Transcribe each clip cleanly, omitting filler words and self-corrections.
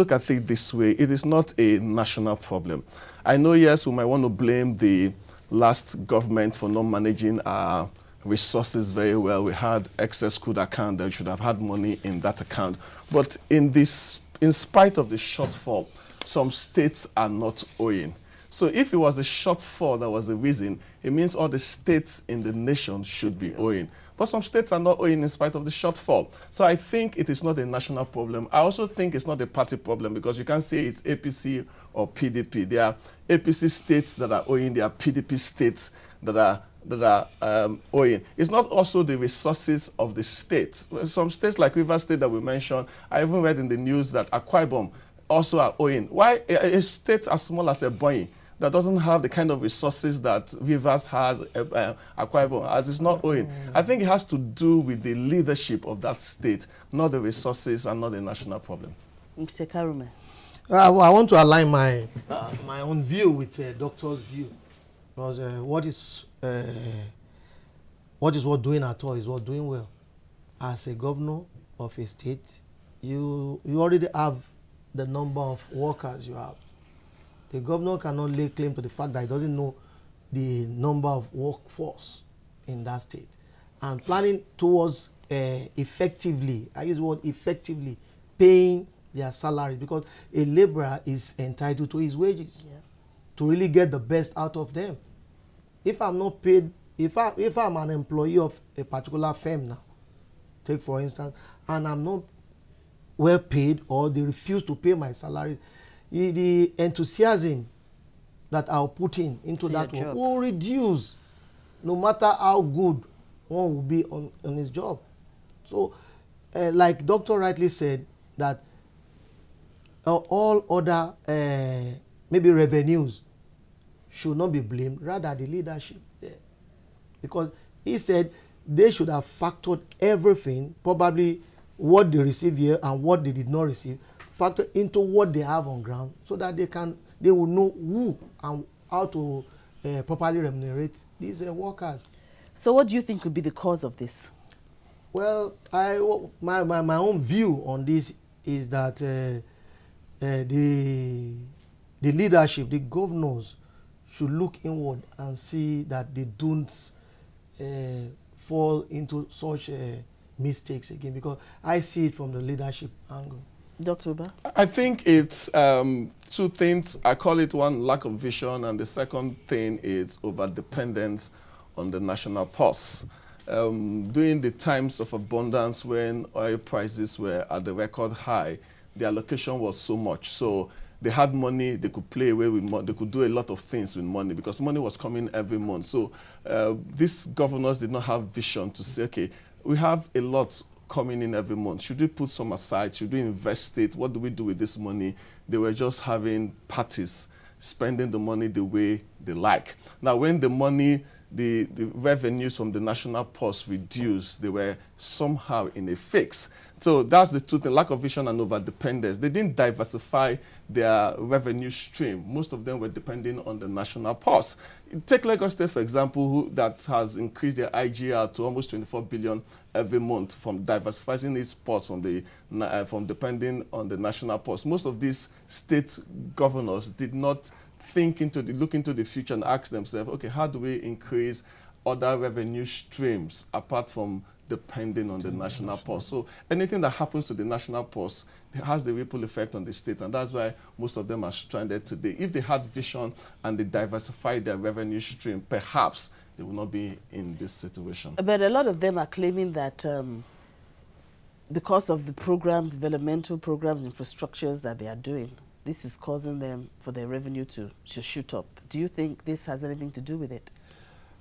look at it this way. It is not a national problem. I know, yes, we might want to blame the last government for not managing our resources very well. We had excess crude account that should have had money in that account. But in spite of the shortfall, some states are not owing. So if it was the shortfall that was the reason, it means all the states in the nation should be owing. But some states are not owing in spite of the shortfall. So I think it is not a national problem. I also think it's not a party problem, because you can't say it's APC or PDP. There are APC states that are owing. There are PDP states that are owing. It's not also the resources of the states. Some states like Rivers State that we mentioned, I even read in the news that Akwa Ibom also are owing. Why a state as small as Ebonyi that doesn't have the kind of resources that Rivers has, Akwa Ibom, as is not owing? I think it has to do with the leadership of that state, not the resources and not the national problem. Mr. Karume. I want to align my my own view with doctor's view, because what is what doing at all is what doing well. As a governor of a state, you already have the number of workers you have. The governor cannot lay claim to the fact that he doesn't know the number of workforce in that state, and planning towards effectively, I use the word effectively, paying their salary, because a laborer is entitled to his wages, to really get the best out of them. If I'm not paid, if I'm an employee of a particular firm now, take for instance, and I'm not well paid, or they refuse to pay my salary, the enthusiasm that I'll put into that work will reduce, no matter how good one will be on his job. So, like Doctor rightly said, that all other maybe revenues should not be blamed, rather the leadership there. Because he said they should have factored everything, probably what they receive here and what they did not receive, factor into what they have on ground, so that they will know who and how to properly remunerate these workers. So what do you think could be the cause of this? Well, my own view on this is that the leadership, the governors, should look inward and see that they don't fall into such mistakes again, because I see it from the leadership angle. Dr. Ubah? I think it's two things. I call it one, lack of vision, and the second thing is over-dependence on the national purse. During the times of abundance, when oil prices were at the record high, the allocation was so much. So they had money, they could play away with money, they could do a lot of things with money, because money was coming every month. So these governors did not have vision to say, okay, we have a lot coming in every month. Should we put some aside? Should we invest it? What do we do with this money? They were just having parties, spending the money the way they like. Now, when the money, the revenues from the national purse reduced, they were somehow in a fix. So that's the two things, lack of vision and over-dependence. They didn't diversify their revenue stream. Most of them were depending on the national purse. Take Lagos State, for example, that has increased their IGR to almost 24 billion every month from diversifying its purse from depending on the national purse. Most of these state governors did not look into the future and ask themselves, okay, how do we increase other revenue streams apart from depending on the national purse? So anything that happens to the national purse has the ripple effect on the state, and that's why most of them are stranded today. If they had vision and they diversified their revenue stream, perhaps they will not be in this situation. But a lot of them are claiming that because of the programs, developmental programs, infrastructures that they are doing, this is causing them for their revenue to shoot up. Do you think this has anything to do with it?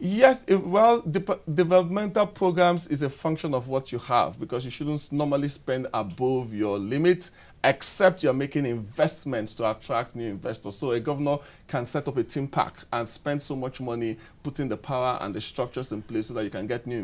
Yes, developmental programs is a function of what you have, because you shouldn't normally spend above your limit, except you're making investments to attract new investors. So a governor can set up a team park and spend so much money putting the power and the structures in place so that you can get new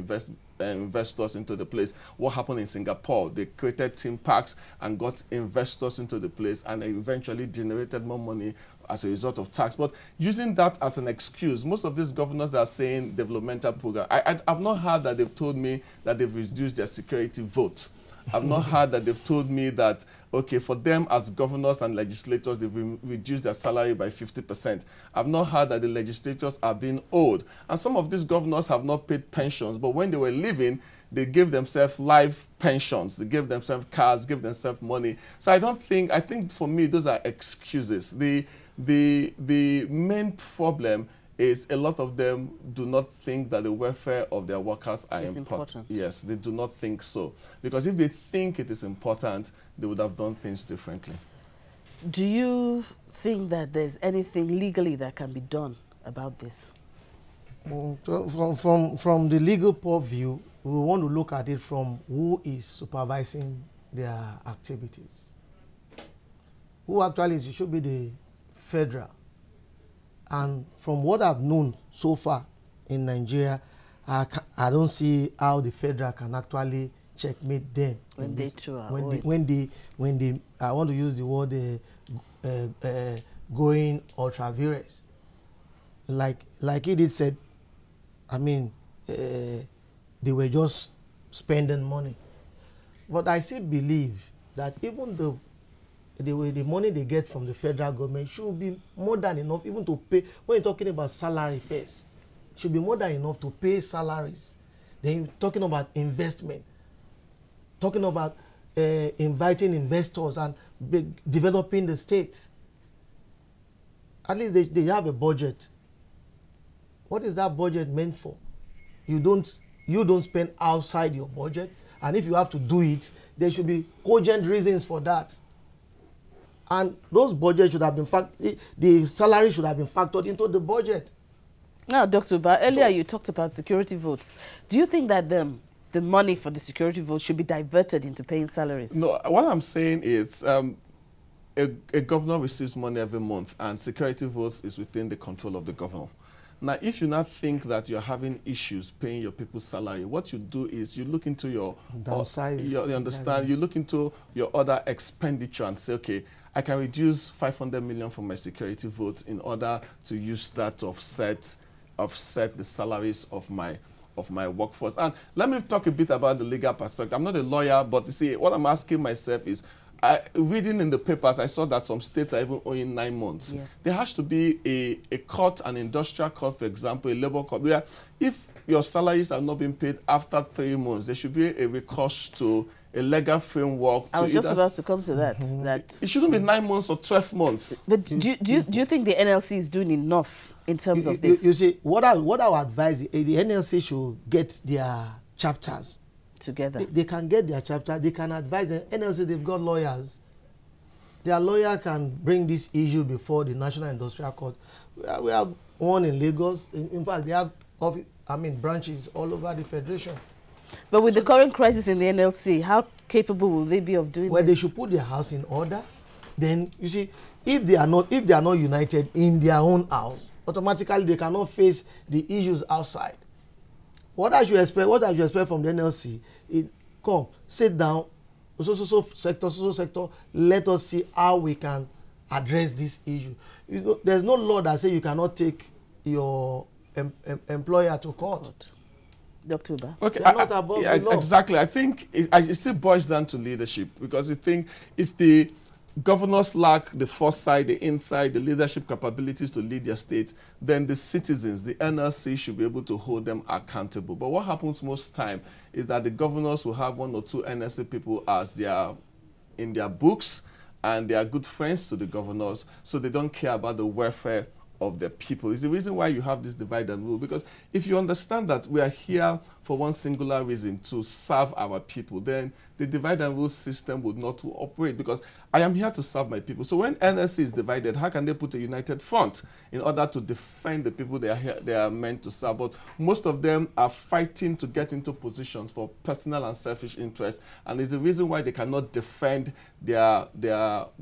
investors into the place. What happened in Singapore? They created team parks and got investors into the place, and they eventually generated more money as a result of tax. But using that as an excuse, most of these governors that are saying developmental program, I've not heard that they've told me that they've reduced their security votes. I've not heard that they've told me that, okay, for them as governors and legislators, they've reduced their salary by 50%. I've not heard that the legislators are being owed. And some of these governors have not paid pensions, but when they were leaving, they gave themselves life pensions. They gave themselves cars, gave themselves money. So I think for me, those are excuses. The main problem is a lot of them do not think that the welfare of their workers are important. Yes, they do not think so. Because if they think it is important, they would have done things differently. Do you think that there's anything legally that can be done about this? From the legal point of view, we want to look at it from who is supervising their activities. Who actually is, it should be the federal. And from what I've known so far in Nigeria, I don't see how the federal can actually checkmate them. When they too are when they I want to use the word going ultra vires. Like it said, I mean, they were just spending money. But I still believe that even the money they get from the federal government should be more than enough even to pay. When you're talking about salary first, should be more than enough to pay salaries. Then you're talking about investment, talking about inviting investors and developing the states. At least they have a budget. What is that budget meant for? You don't spend outside your budget, and if you have to do it, there should be cogent reasons for that. And those budgets should have been the salary should have been factored into the budget. Now, Dr. Ubah, earlier you talked about security votes. Do you think that the money for the security votes should be diverted into paying salaries? No, what I'm saying is a governor receives money every month, and security votes is within the control of the governor. Now, if you not think that you're having issues paying your people's salary, what you do is you look into your downsize. You understand? You look into your other expenditure and say, okay, I can reduce 500 million from my security vote in order to use that to offset the salaries of my workforce. And let me talk a bit about the legal perspective. I'm not a lawyer, but you see, what I'm asking myself is, reading in the papers, I saw that some states are even owing 9 months. Yeah. There has to be a court, an industrial court, for example, a labor court, where if your salaries are not being paid after 3 months, there should be a recourse to a legal framework. I was just about to come to that. That it shouldn't be 9 months or 12 months. But do you think the NLC is doing enough in terms of this? You see, what I would advise, the NLC should get their chapters together. They can get their chapter, they can advise them. NLC, they've got lawyers. Their lawyer can bring this issue before the National Industrial Court. We have one in Lagos. In fact, they have branches all over the Federation. But with the current crisis in the NLC, how capable will they be of doing this? Well, they should put their house in order. Then, you see, if they are not united in their own house, automatically they cannot face the issues outside. What I should expect from the NLC is, come, sit down, so sector, let us see how we can address this issue. You know, there's no law that says you cannot take your employer to court. Dr. Ubah. Okay, not above the law. Exactly. I think it still boils down to leadership, because you think if the governors lack the foresight, the insight, the leadership capabilities to lead their state, then the citizens, the NLC, should be able to hold them accountable. But what happens most time is that the governors will have 1 or 2 NLC people as in their books, and they are good friends to the governors, so they don't care about the welfare of the people. It's the reason why you have this divide and rule, because if you understand that we are here for one singular reason, to serve our people, then the divide and rule system would not operate, because I am here to serve my people. So when NSC is divided, how can they put a united front in order to defend the people they are meant to serve? But most of them are fighting to get into positions for personal and selfish interests, and it's the reason why they cannot defend their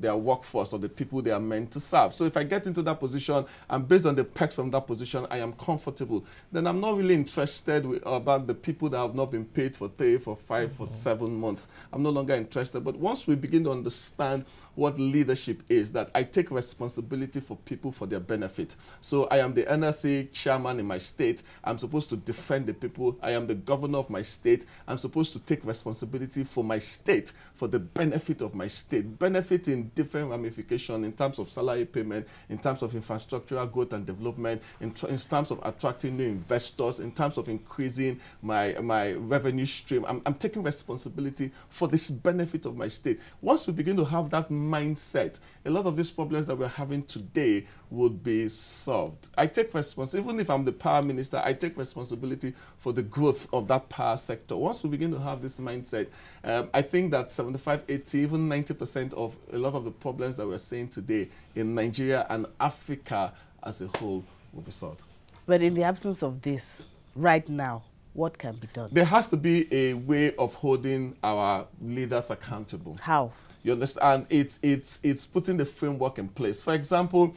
workforce or the people they are meant to serve. So if I get into that position, and based on the perks of that position, I am comfortable, then I'm not really interested about the people that have not been paid for 3, for 5, for 7 months. that. I'm no longer interested. But once we begin to understand what leadership is, that I take responsibility for people for their benefit. So I am the NSA chairman in my state. I'm supposed to defend the people. I am the governor of my state. I'm supposed to take responsibility for my state, for the benefit of my state. Benefit in different ramifications in terms of salary payment, in terms of infrastructural growth and development, in terms of attracting new investors, in terms of increasing my revenue stream. I'm taking responsibility for this benefit of my state. Once we begin to have that mindset, a lot of these problems that we're having today would be solved. I take responsibility, even if I'm the power minister, I take responsibility for the growth of that power sector. Once we begin to have this mindset, I think that 75, 80, even 90% of a lot of the problems that we're seeing today in Nigeria and Africa as a whole will be solved. But in the absence of this, right now, what can be done? There has to be a way of holding our leaders accountable. How? You understand? It's putting the framework in place. For example,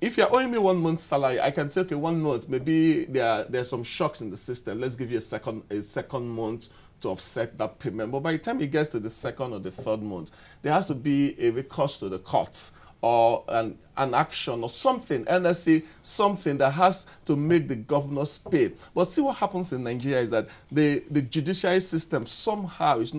if you're owing me 1 month's salary, I can say, okay, 1 month, maybe there's some shocks in the system. Let's give you a second month to offset that payment. But by the time it gets to the second or the third month, there has to be a recourse to the courts or an action or something, NSC, something that has to make the governors pay. But see what happens in Nigeria is that the judiciary system somehow is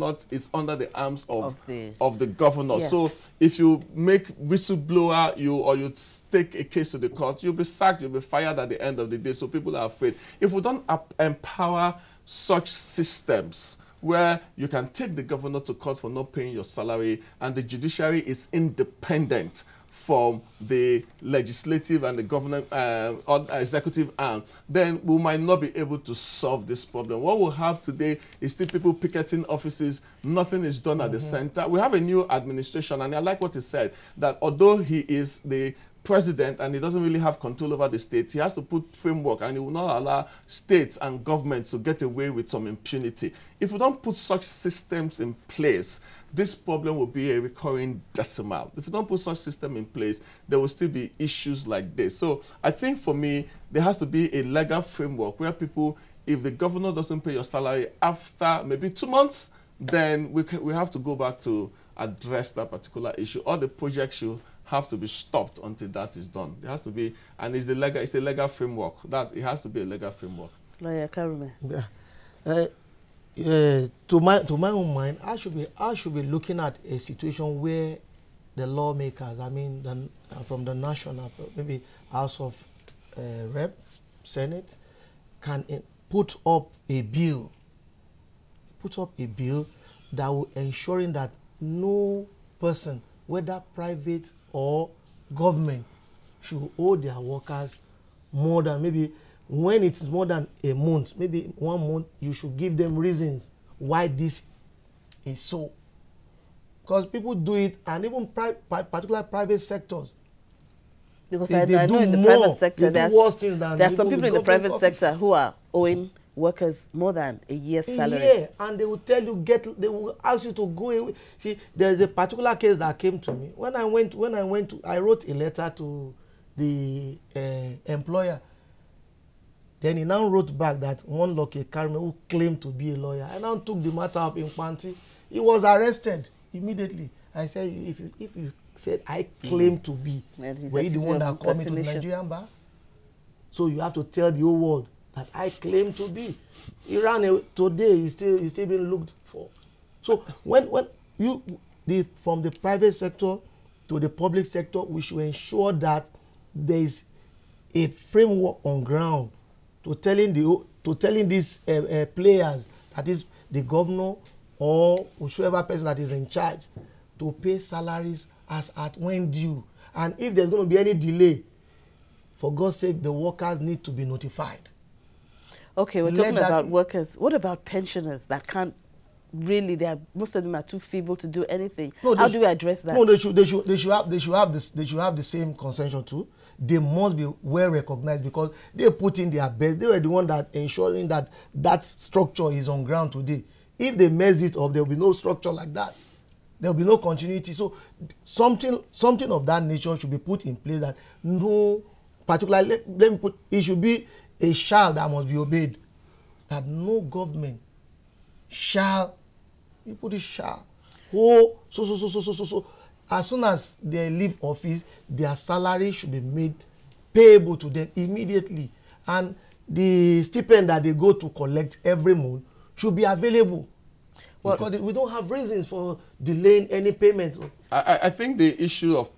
under the arms of the governor. Yeah. So if you make whistleblower, or you take a case to the court, you'll be sacked, you'll be fired at the end of the day. So people are afraid. If we don't empower such systems where you can take the governor to court for not paying your salary and the judiciary is independent from the legislative and the government or executive arm, then we might not be able to solve this problem. What we'll have today is still people picketing offices. Nothing is done at the center. We have a new administration, and I like what he said, that although he is the president and he doesn't really have control over the state, he has to put framework, and he will not allow states and governments to get away with some impunity. If we don't put such systems in place, this problem will be a recurring decimal. If we don't put such system in place, there will still be issues like this. So I think for me, there has to be a legal framework where people, if the governor doesn't pay your salary after maybe 2 months, then we have to go back to address that particular issue. All the projects should have to be stopped until that is done. There has to be, and it's a legal framework. That it has to be a legal framework. Lawyer Karume. To my own mind, I should be looking at a situation where the lawmakers, I mean, from the national, maybe House of Rep, Senate, can put up a bill that will ensuring that no person, whether private or government, should owe their workers more than, maybe when it's more than a month, maybe 1 month, you should give them reasons why this is so. Because people do it, and even particular private sectors. Because I know in the private sector, there are some people in the private sector who are owing workers more than a year's salary. Yeah, and they will tell you, they will ask you to go away. See, there's a particular case that came to me. I wrote a letter to the employer. Then he now wrote back that one lucky Karume who claimed to be a lawyer. I now took the matter up in Panti. He was arrested immediately. I said, if you said I claim to be, were you the one that called me to the Nigerian bar? So you have to tell the whole world that I claim to be. He ran away. Today he's still being looked for. So when from the private sector to the public sector, we should ensure that there is a framework on ground to telling these players, that is the governor or whichever person that is in charge, to pay salaries as at when due. And if there's going to be any delay, for God's sake, the workers need to be notified. Okay, we're talking about workers. What about pensioners that can't really? Most of them are too feeble to do anything. No, how do we address that? No, they should have the same concession too. They must be well recognized because they put in their best. They were the one that ensuring that structure is on ground today. If they mess it up, there will be no structure like that. There will be no continuity. So something of that nature should be put in place, that no particular, let me put, it should be a shall that must be obeyed. That no government shall You put it sharp. Oh, so. As soon as they leave office, their salary should be made payable to them immediately. And the stipend that they go to collect every month should be available. Well, because we don't have reasons for delaying any payment. I think the issue of